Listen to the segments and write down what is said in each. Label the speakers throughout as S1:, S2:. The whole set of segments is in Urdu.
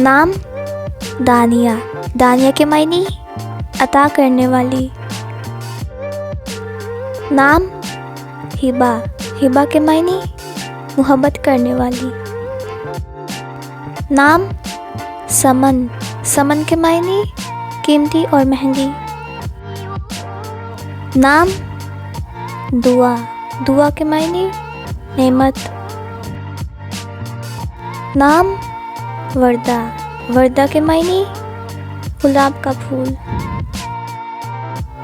S1: نام دانیہ، دانیہ کے معنی عطا کرنے والی. نام ہبہ، ہبہ کے معنی محبت کرنے والی. نام سمن، سمن کے معنی قیمتی اور مہنگی. نام دعا، دعا کے معنی نعمت. نام وردہ، وردہ کے معنی گلاب کا پھول.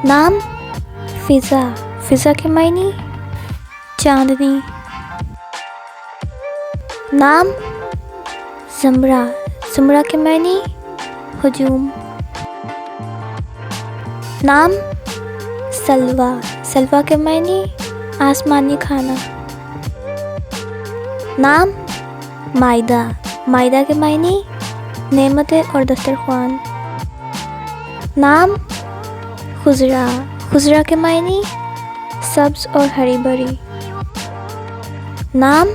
S1: نام فضا، فضا کے معنی چاندنی. نام زمرہ، زمرہ کے معنی ہجوم. نام سلویٰ، سلویٰ کے معنی آسمانی کھانا. نام مائدہ، مائدہ کے معنی نعمتیں اور دسترخوان. نام خضرا، خضرا کے معنی سبز اور ہری بھری. نام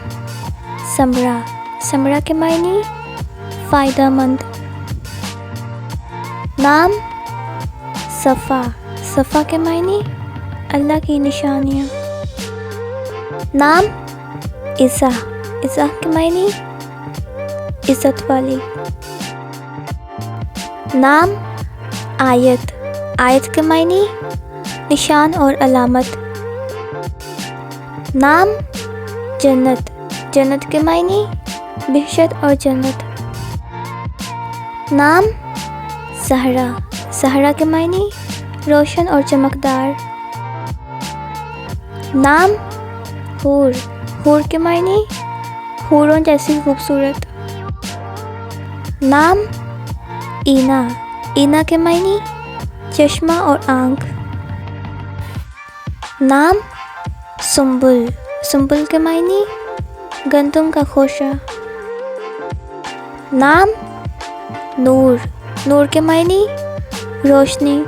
S1: ثمرہ، ثمرہ کے معنی فائدہ مند. نام صفا، صفا کے معنی اللہ کی نشانیاں. نام عزہ، عزہ کے معنی عزت والی. نام آیت، آیت کے معنی نشان اور علامت. نام جنت، جنت کے معنی بہشت اور جنت. نام زہرا، زہرا کے معنی روشن اور چمکدار. نام حور، حور کے معنی حوروں جیسی خوبصورت. نام اینا، اینا کے معنی چشمہ اور آنکھ. نام سنبل، سنبل کے معنی گندم کا خوشہ. نام نور، نور کے معنی روشنی.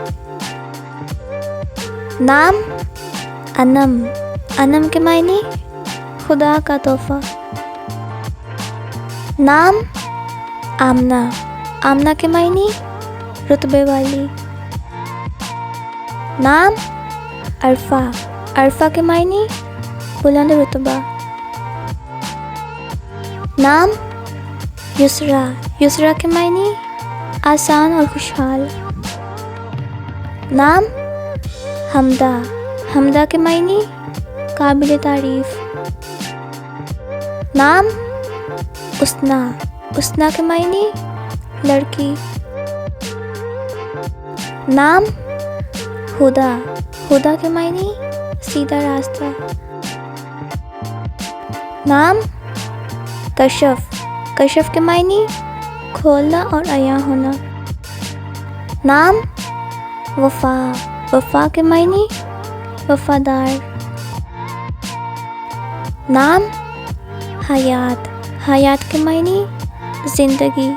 S1: نام انم، انم کے معنی خدا کا تحفہ. نام آمنہ، آمنہ کے معنی رتبے والی. نام عرفہ، عرفہ کے معنی بلند رتبہ. نام یسریٰ، یسریٰ کے معنی آسان اور خوشحال. نام حمدہ، حمدہ کے معنی قابل تعریف. نام حسنہ، حسنہ کے معنی لڑکی. نام ہدیٰ، ہدیٰ کے معنی سیدھا راستہ. نام کشف، کشف کے معنی کھولنا اور عیاں ہونا. نام وفا، وفا کے معنی وفادار. نام حیات، حیات کے معنی زندگی.